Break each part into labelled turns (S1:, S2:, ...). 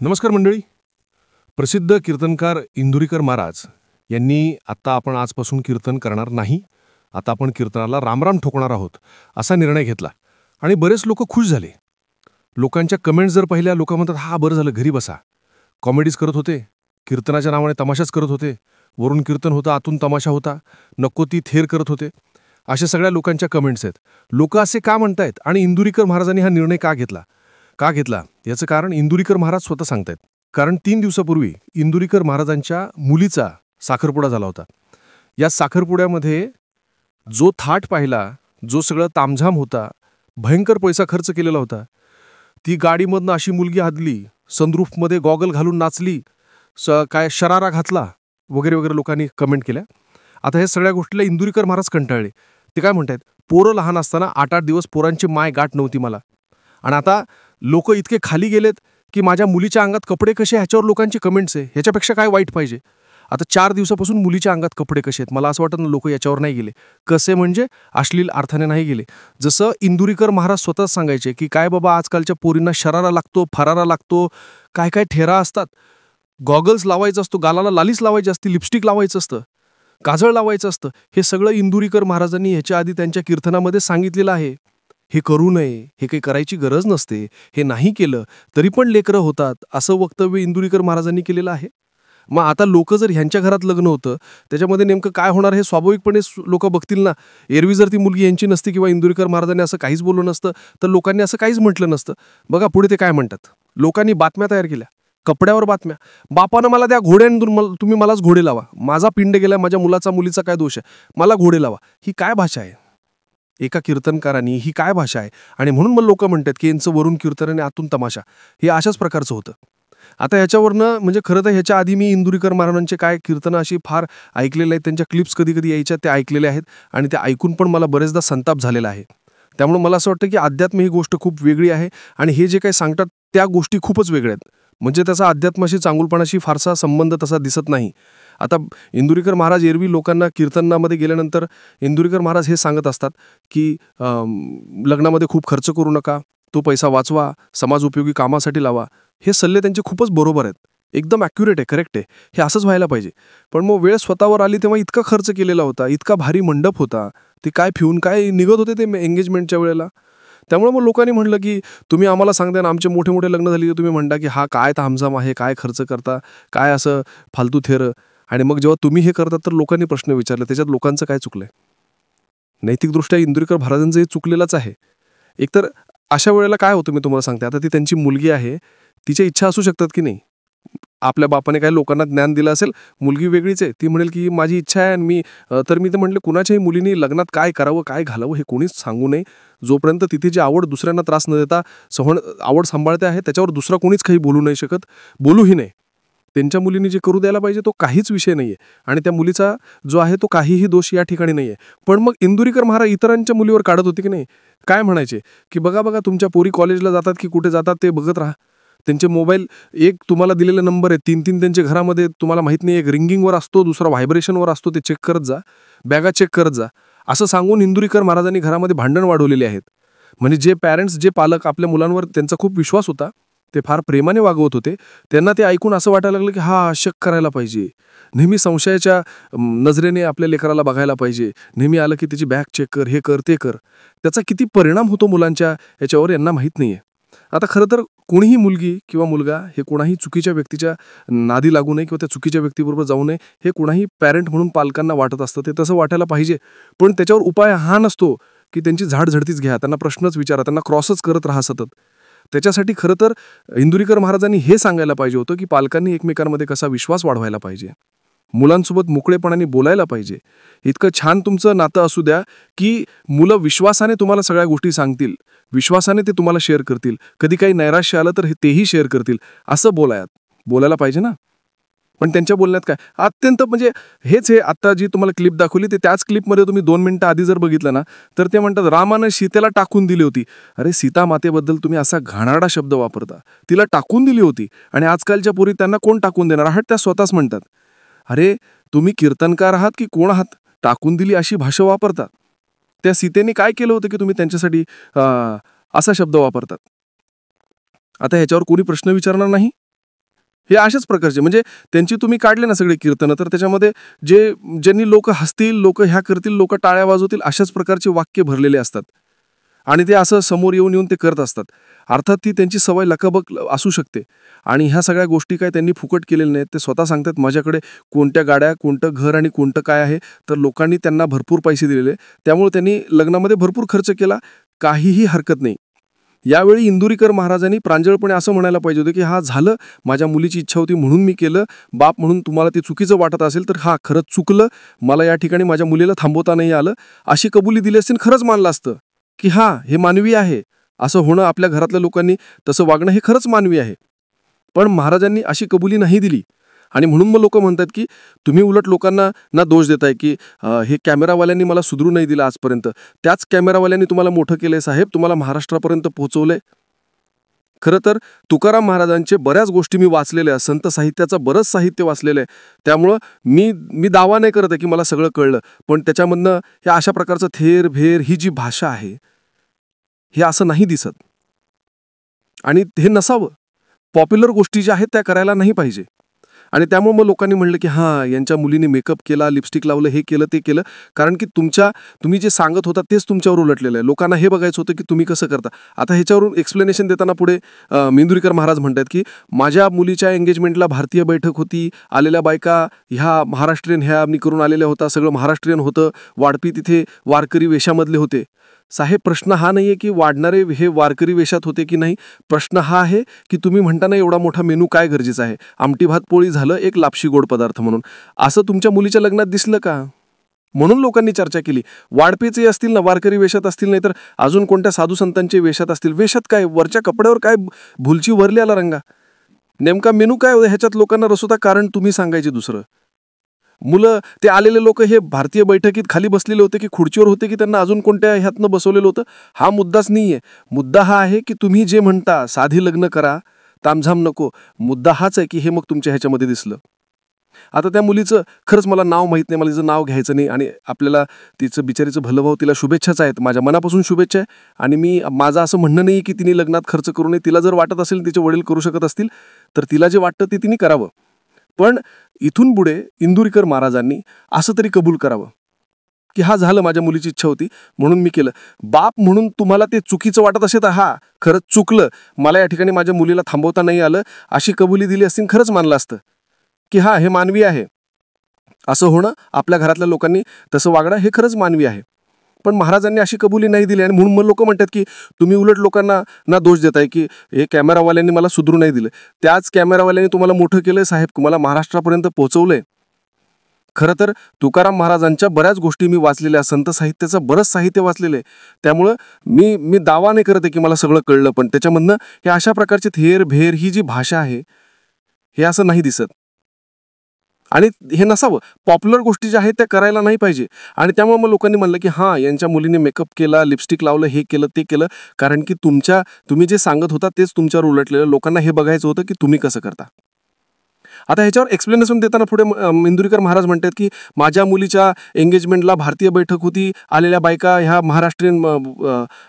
S1: नमस्कार मंडळी. प्रसिद्ध कीर्तनकार इंदुरीकर महाराज यांनी आता आपण आजपासून कीर्तन करणार नाही, आता आपण कीर्तनाला रामराम ठोकणार आहोत असा निर्णय घेतला आणि बरेच लोक खुश झाले. लोकांच्या कमेंट्स जर पाहिल्या, लोक म्हणतात हा बरं झालं घरी बसा. कॉमेडीज करत होते, कीर्तनाच्या नावाने तमाशाच करत होते, वरून कीर्तन होता आतून तमाशा होता, नको ती थेर करत होते. अशा सगळ्या लोकांच्या कमेंट्स आहेत. लोक असे का म्हणतायत आणि इंदुरीकर महाराजांनी हा निर्णय का घेतला याचं कारण इंदुरीकर महाराज स्वतः सांगतायत. कारण 3 दिवसापूर्वी इंदुरीकर महाराजांच्या मुलीचा साखरपुडा झाला होता. या साखरपुड्यामध्ये जो थाट पाहिला, जो सगळं तामझाम होता, भयंकर पैसा खर्च केलेला होता. ती गाडीमधनं अशी मुलगी हादली, सनरूफमध्ये गॉगल घालून नाचली, काय शरारा घातला वगैरे वगैरे लोकांनी कमेंट केल्या. आता हे सगळ्या गोष्टीला इंदुरीकर महाराज कंटाळले. ते काय म्हणतायत, पोरं लहान असताना 8-8 दिवस पोरांची माय गाठ नव्हती मला, आणि आता लोक इतके खाली गेलेत की माझ्या मुलीच्या अंगात कपडे कसे ह्याच्यावर लोकांची कमेंट्स आहे. ह्याच्यापेक्षा काय वाईट पाहिजे. आता 4 दिवसापासून मुलीच्या अंगात कपडे कसे आहेत, मला असं वाटतं ना लोक याच्यावर नाही गेले. कसे म्हणजे अश्लील अर्थाने नाही गेले. जसं इंदुरीकर महाराज स्वतःच सांगायचे की काय बाबा, आजकालच्या पोरींना शरारा लागतो, फरारा लागतो, काय काय ठेरा असतात, गॉगल्स लावायचं असतो, गालाला लालीच लावायची असते, लिपस्टिक लावायचं असतं, काजळ लावायचं असतं. हे सगळं इंदुरीकर महाराजांनी ह्याच्या आधी त्यांच्या कीर्तनामध्ये सांगितलेलं आहे. हे करू नये, हे काही करायची गरज नसते, हे नाही केलं तरी पण लेकरं होतात, असं वक्तव्य इंदुरीकर महाराजांनी केलेलं आहे. मग आता लोक जर ह्यांच्या घरात लग्न होतं, त्याच्यामध्ये नेमकं काय होणार हे स्वाभाविकपणे लोक बघतील ना. एरवी जर ती मुलगी यांची नसती किंवा इंदुरीकर महाराजांनी असं काहीच बोललं नसतं, तर लोकांनी असं काहीच म्हटलं नसतं. बघा पुढे ते काय म्हणतात. लोकांनी बातम्या तयार केल्या, कपड्यावर बातम्या. बापानं मला त्या घोड्यानं तुम्ही मलाच घोडे लावा, माझा पिंड गेला, माझ्या मुलीचा काय दोष आहे, मला घोडे लावा. ही काय भाषा आहे एका कीर्तनकारांनी, ही काय भाषा आहे. आणि म्हणून मग लोक म्हणतात की यांचं वरून कीर्तन आणि आतून तमाशा, हे अशाच प्रकारचं होतं. आता ह्याच्यावरनं म्हणजे खरं तर ह्याच्या आधी मी इंदुरीकर महाराजांचे काय कीर्तनं अशी फार ऐकलेले आहेत, त्यांच्या क्लिप्स कधी कधी यायच्या, त्या ऐकलेल्या आहेत आणि त्या ऐकून पण मला बरेचदा संताप झालेला आहे. त्यामुळे मला असं वाटतं की अध्यात्म ही गोष्ट खूप वेगळी आहे आणि हे जे काही सांगतात त्या गोष्टी खूपच वेगळ्या आहेत. म्हणजे त्याचा अध्यात्माशी, चांगुलपणाशी फारसा संबंध तसा दिसत नाही. आता इंदुरीकर महाराज एरवी लोकांना कीर्तनामध्ये गेल्यानंतर इंदुरीकर महाराज हे सांगत असतात की लग्नामध्ये खूप खर्च करू नका, तो पैसा वाचवा, समाज उपयोगी कामासाठी लावा. हे सल्ले त्यांचे खूपच बरोबर आहेत, एकदम ॲक्युरेट आहे, करेक्ट आहे, हे असंच व्हायला पाहिजे. पण मग वेळ स्वतःवर आली तेव्हा इतका खर्च केलेला होता, इतका भारी मंडप होता, ते काय फिरून काय निघत होते ते एंगेजमेंटच्या वेळेला. त्यामुळे मग लोकांनी म्हटलं की तुम्ही आम्हाला सांगता ना, आमचे मोठे मोठे लग्न झाली तर तुम्ही म्हणता की हा काय तामझाम आहे, काय खर्च करता, काय असं फालतू थेर. आणि मग जेव्हा तुम्ही हे करतात तर लोकांनी प्रश्न विचारले, त्याच्यात लोकांचं काय चुकलंय. नैतिकदृष्ट्या इंदुरीकर महाराजांचं हे चुकलेलंच आहे. एकतर अशा वेळेला काय होतं मी तुम्हाला सांगते. आता ती त्यांची मुलगी आहे, तिच्या इच्छा असू शकतात की नाही. आपल्या बापाने काही लोकांना ज्ञान दिलं असेल, मुलगी वेगळीच आहे, ती म्हणेल की माझी इच्छा आहे. आणि मी तर म्हटलं कुणाच्याही मुलीने लग्नात काय करावं काय घालावं हे कोणीच सांगू नये. जोपर्यंत तिथे जी आवड दुसऱ्यांना त्रास न देता आवड सांभाळते आहे, त्याच्यावर दुसरा कोणीच काही बोलू नाही शकत, बोलूही नाही. त्यांच्या मुलीने जे करू द्यायला पाहिजे तो काहीच विषय नाहीये आणि त्या मुलीचा जो आहे तो काहीही दोष या ठिकाणी नाहीये. पण मग इंदुरीकर महाराज इतरांच्या मुलीवर काढत होते की नाही. काय म्हणायचे की बघा बघा, तुमच्या पोरी कॉलेजला जातात की कुठे जातात ते बघत राहा. त्यांचे मोबाईल, एक तुम्हाला दिलेले नंबर आहे, 3-3 त्यांच्या घरामध्ये, तुम्हाला माहित नाही, एक रिंगिंगवर असतो, दुसरा व्हायब्रेशनवर असतो, ते चेक करत जा, बॅगा चेक करत जा, असं सांगून इंदुरीकर महाराजांनी घरामध्ये भांडण वाढवलेले आहेत. म्हणजे जे पॅरेंट्स, जे पालक आपल्या मुलांवर त्यांचा खूप विश्वास होता, ते फार प्रेमाने वागवत होते, त्यांना ते ऐकून असं वाटायला लागलं की हा शक करायला पाहिजे, नेहमी संशयाच्या नजरेने आपल्या लेकराला बघायला पाहिजे, नेहमी आलं की त्याची बॅग चेक कर, हे कर ते कर. त्याचा किती परिणाम होतो मुलांच्या याच्यावर यांना माहीत नाहीये. आता खरं तर कोणीही मुलगी किंवा मुलगा हे कोणाही चुकीच्या व्यक्तीच्या नादी लागू नये किंवा त्या चुकीच्या व्यक्तीबरोबर जाऊ नये, हे कोणाही पॅरेंट म्हणून पालकांना वाटत असतं, ते तसं वाटायला पाहिजे. पण त्याच्यावर उपाय हा नसतो की त्यांची झाडझडतीच घ्या, त्यांना प्रश्नच विचारा, त्यांना क्रॉसच करत राहा सतत. त्याच्यासाठी खरं तर इंदुरीकर महाराजांनी हे सांगायला पाहिजे होतं की पालकांनी एकमेकांमध्ये कसा विश्वास वाढवायला पाहिजे, मुलांसोबत मोकळेपणाने बोलायला पाहिजे. इतकं छान तुमचं नातं असू द्या की मुलं विश्वासाने तुम्हाला सगळ्या गोष्टी सांगतील, विश्वासाने ते तुम्हाला शेअर करतील, कधी काही नैराश्य आलं तर तेही शेअर करतील, असं बोलायला पाहिजे ना. पण त्यांच्या बोलण्यात काय अत्यंत, म्हणजे हेच हे आता जी तुम्हाला क्लिप दाखवली, ते त्याच क्लिपमध्ये तुम्ही 2 मिनिटं आधी जर बघितलं ना, तर ते म्हणतात रामानं सीतेला टाकून दिली होती. अरे, सीता मातेबद्दल तुम्ही असा घाणारडा शब्द वापरता, तिला टाकून दिली होती. आणि आजकालच्या पोरी त्यांना कोण टाकून देणार आहात, त्या स्वतःच म्हणतात. अरे, तुम्ही कीर्तनकार आहात की कोण आहात, टाकून दिली अशी भाषा वापरतात. त्या सीतेने काय केलं होतं की तुम्ही त्यांच्यासाठी असा शब्द वापरतात. आता ह्याच्यावर कोणी प्रश्न विचारणार नाही.
S2: हे अशाच प्रकारचे म्हणजे त्यांची तुम्ही काढले ना सगळे कीर्तनं, तर त्याच्यामध्ये ज्यांनी लोक हसतील, लोक ह्या करतील, लोक टाळ्या वाजवतील, अशाच प्रकारचे वाक्य भरलेले असतात. आणि ते असं समोर येऊन येऊन ते करत असतात. अर्थात ती त्यांची सवय लकाबक असू शकते. आणि ह्या सगळ्या गोष्टी काय त्यांनी फुकट केलेल्या नाहीत. ते स्वतः सांगतात, माझ्याकडे कोणत्या गाड्या, कोणतं घर आणि कोणतं काय आहे, तर लोकांनी त्यांना भरपूर पैसे दिलेले. त्यामुळे त्यांनी लग्नामध्ये भरपूर खर्च केला, काहीही हरकत नाही. यावेळी इंदुरीकर महाराजांनी प्रांजळपणे असं म्हणायला पाहिजे होतं, की हा झालं, माझ्या मुलीची इच्छा होती म्हणून मी केलं. बाप म्हणून तुम्हाला ते चुकीचं वाटत असेल तर हा खरंच चुकलं, मला या ठिकाणी माझ्या मुलीला थांबवता नाही आलं, अशी कबुली दिली असती, खरंच मानलं असतं की हा हे मानवी आहे. असं होणं, आपल्या घरातल्या लोकांनी तसं वागणं हे खरंच मानवी आहे. पण महाराजांनी अशी कबुली नाही दिली. आणि म्हणून मग लोक म्हणतात की तुम्ही उलट लोकांना ना दोष देताय की हे कॅमेरावाल्यांनी मला सुधरू नाही दिलं आजपर्यंत, त्याच कॅमेरावाल्यांनी तुम्हाला मोठं केलंय साहेब, तुम्हाला महाराष्ट्रापर्यंत पोहोचवलंय. खरं तर तुकाराम महाराजांचे बऱ्याच गोष्टी मी वाचलेल्या, संत साहित्याचं बरंच साहित्य वाचलेलं आहे. त्यामुळं मी दावा नाही करत आहे की मला सगळं कळलं, पण त्याच्यामधनं हे अशा प्रकारचं थेर भेर ही जी भाषा आहे, हे असं नाही दिसत. आणि हे नसावं. पॉप्युलर गोष्टी ज्या आहेत त्या करायला नाही पाहिजे. आणि त्यामुळे मग लोकांनी म्हणलं की हां, यांच्या मुलीने मेकअप केला, लिपस्टिक लावलं, हे केलं, ते केलं. कारण की तुम्ही जे सांगत होता तेच तुमच्यावर उलटलेलं आहे. लोकांना हे बघायचं होतं की तुम्ही कसं करता. आता ह्याच्यावरून एक्सप्लेनेशन देताना पुढे इंदुरीकर महाराज म्हणतात की माझ्या मुलीच्या एंगेजमेंटला भारतीय बैठक होती, आलेल्या बायका ह्या महाराष्ट्रीयन ह्या मी करून आलेल्या होता, सगळं महाराष्ट्रीयन होतं, वाढपी तिथे वारकरी वेशामधले होते. साहेब, प्रश्न हा नाहीये की वाढणारे हे वारकरी वेशात होते की नाही. प्रश्न हा आहे की तुम्ही म्हणताना एवढा मोठा मेनू काय गरजेचा आहे. आमटी भात पोळी झालं, एक लापशी गोड पदार्थ म्हणून, असं तुमच्या मुलीच्या लग्नात दिसलं का? म्हणून लोकांनी चर्चा केली. वाढपीचे असतील ना, वारकरी वेशात असतील, नाही तर अजून कोणत्या साधू संतांचे वेशात असतील. वेशात काय, वरच्या कपड्यावर काय भुलची वरली आला रंगा. नेमका मेनू काय होता ह्याच्यात लोकांना रस होता, कारण तुम्ही सांगायचे दुसरं. मुलं, ते आलेले लोक हे भारतीय बैठकीत खाली बसलेले होते की खुर्चीवर होते की त्यांना अजून कोणत्या ह्यातनं बसवलेलं होतं, हा मुद्दाच नाहीये. मुद्दा हा आहे की तुम्ही जे म्हणता साधी लग्न करा, तामझाम नको, मुद्दा हाच आहे की हे मग तुमच्या ह्याच्यामध्ये दिसलं. आता त्या मुलीचं खरंच मला नाव माहीत नाही, मला तिचं नाव घ्यायचं नाही, आणि आपल्याला तिचं बिचारीचं भलं भाऊ, तिला शुभेच्छाच आहेत, माझ्या मनापासून शुभेच्छा आहे. आणि माझं असं म्हणणं नाही की तिने लग्नात खर्च करू नये. तिला जर वाटत असेल, तिचे वडील करू शकत असतील, तर तिला जे वाटतं ते तिने करावं. पण इथून पुढे इंदुरीकर महाराजांनी असं तरी कबूल करावं की हा झालं, माझ्या मुलीची इच्छा होती म्हणून मी केलं. बाप म्हणून तुम्हाला ते चुकीचं वाटत असेल तर हा खरंच चुकलं, मला या ठिकाणी माझ्या मुलीला थांबवता नाही आलं, अशी कबुली दिली असती, खरंच मानलं असतं की हा हे मानवी आहे. असं होणं, आपल्या घरातल्या लोकांनी तसं वागणं हे खरंच मानवी आहे. पण महाराजांनी अशी कबुली नाही दिली. आणि म्हणून मग लोक म्हणतात की तुम्ही उलट लोकांना ना दोष देताय की हे कॅमेरावाल्यांनी मला सुधरू नाही दिलं, त्याच कॅमेरावाल्यांनी तुम्हाला मोठं केलंय साहेब, तुम्हाला महाराष्ट्रापर्यंत पोहोचवलंय. खरं तर तुकाराम महाराजांच्या बऱ्याच गोष्टी मी वाचलेल्या, संत साहित्याचं बरंच साहित्य वाचलेलं आहे. त्यामुळं मी दावा नाही करत आहे की मला सगळं कळलं, पण त्याच्यामधनं हे अशा प्रकारचे थेर भेर ही जी भाषा आहे, हे असं नाही दिसत. आणि हे नसावं. पॉप्युलर गोष्टी ज्या आहेत त्या करायला नाही पाहिजे. आणि त्यामुळे मग लोकांनी म्हणलं की हां, यांच्या मुलीने मेकअप केला, लिपस्टिक लावलं, हे केलं, ते केलं, कारण की तुम्ही जे सांगत होता तेच तुमच्यावर उलटलेलं. लोकांना हे बघायचं होतं की तुम्ही कसं करता. आता ह्याच्यावर एक्सप्लेनेशन देताना पुढे इंदुरीकर महाराज म्हणतात की माझ्या मुलीच्या एंगेजमेंटला भारतीय बैठक होती, आलेल्या बायका ह्या महाराष्ट्रीयन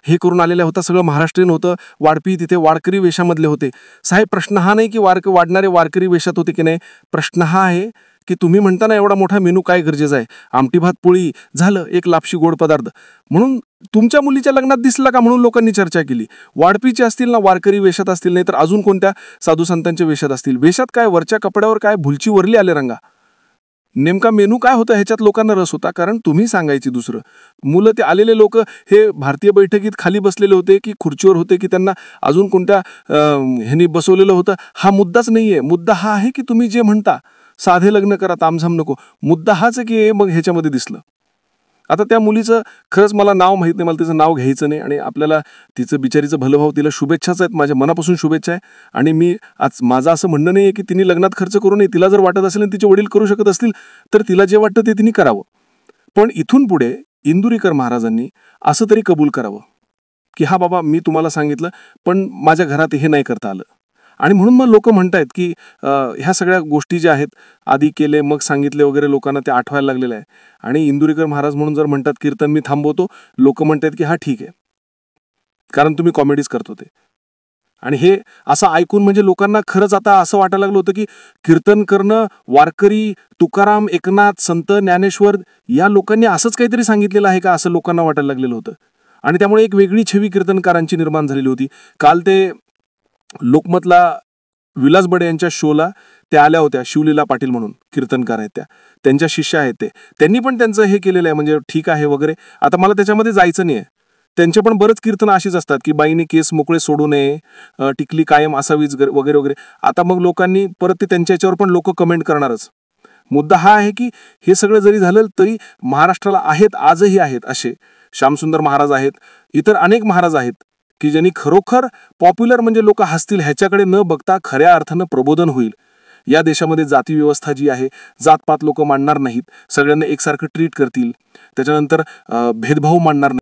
S2: हे करून आलेल्या होत्या, सगळं महाराष्ट्रीयन होतं, वाढपी तिथे वारकरी वेशामधले होते. साहेब, प्रश्न हा नाही की वाढणारे वारकरी वेशात होते की नाही. प्रश्न हा आहे की तुम्ही म्हणताना एवढा मोठा मेनू काय गरजेचा आहे. आमटी भात पोळी झालं, एक लापशी गोड पदार्थ म्हणून तुमच्या मुलीच्या लग्नात दिसला का, म्हणून लोकांनी चर्चा केली. वाढपीचे असतील ना, वारकरी वेशात असतील, नाही तर अजून कोणत्या साधू संतांच्या वेशात असतील. वेशात काय, वरच्या कपड्यावर काय भुलची वरली आले रंगा. नेमका मेनू काय होता ह्याच्यात लोकांना रस होता, कारण तुम्ही सांगायची दुसरं. मुलं, ते आलेले लोक हे भारतीय बैठकीत खाली बसलेले होते की खुर्चीवर होते की त्यांना अजून कोणत्या ह्यांनी बसवलेलं होतं, हा मुद्दाच नाहीये. मुद्दा हा आहे की तुम्ही जे म्हणता साधे लग्न करा, तामझाम नको, मुद्दा हाच आहे की मग ह्याच्यामध्ये दिसलं. आता त्या मुलीचं खरंच मला नाव माहीत नाही, मला तिचं नाव घ्यायचं नाही, आणि आपल्याला तिचं बिचारीचं भलं भाऊ, तिला शुभेच्छाच आहेत, माझ्या मनापासून शुभेच्छा आहे. आणि माझं असं म्हणणं नाही आहे की तिने लग्नात खर्च करू नये. तिला जर वाटत असेल आणि तिचे वडील करू शकत असतील तर तिला जे वाटतं ते तिने करावं. पण इथून पुढे इंदुरीकर महाराजांनी असं तरी कबूल करावं की हा बाबा, मी तुम्हाला सांगितलं, पण माझ्या घरात हे नाही करता आलं. आणि म्हणून मग लोक म्हणतायत की ह्या सगळ्या गोष्टी ज्या आहेत, आधी केले मग सांगितले वगैरे, लोकांना ते आठवायला लागलेलं आहे. आणि इंदुरीकर महाराज म्हणून जर म्हणतात कीर्तन मी थांबवतो, लोक म्हणतात की हा ठीक आहे, कारण तुम्ही कॉमेडीज करत होते. आणि हे असं ऐकून म्हणजे लोकांना खरंच आता असं वाटायला लागलं होतं की कीर्तन करणं वारकरी, तुकाराम, एकनाथ, संत ज्ञानेश्वर या लोकांनी असंच काहीतरी सांगितलेलं आहे का, असं लोकांना वाटायला लागलेलं होतं. आणि त्यामुळे एक वेगळी छवी कीर्तनकारांची निर्माण झालेली होती. काल ते लोकमतला विलास बडे यांच्या शोला त्या आल्या होत्या, शिवलीला पाटील म्हणून कीर्तनकार आहेत, त्यांच्या शिष्या आहेत त्यांनी पण त्यांचं हे केलेलं आहे, म्हणजे ठीक आहे वगैरे. आता मला त्याच्यामध्ये जायचं नाही आहे. त्यांचे पण बरेच कीर्तन अशीच असतात की बाईने केस मोकळे सोडू नये, टिकली कायम असावीच वगैरे वगैरे. आता मग लोकांनी परत ते त्यांच्या याच्यावर पण लोक कमेंट करणारच. मुद्दा हा आहे की हे सगळं जरी झालं तरी महाराष्ट्राला आहेत, आजही आहेत असे श्यामसुंदर महाराज आहेत, इतर अनेक महाराज आहेत की ज्यांनी खरोखर पॉप्युलर म्हणजे लोक हसतील ह्याच्याकडे न बघता खऱ्या अर्थानं प्रबोधन होईल. या देशामध्ये जाती व्यवस्था जी आहे, जातपात लोक मांडणार नाहीत, सगळ्यांना एकसारखं ट्रीट करतील, त्याच्यानंतर भेदभाव मांडणार नाही.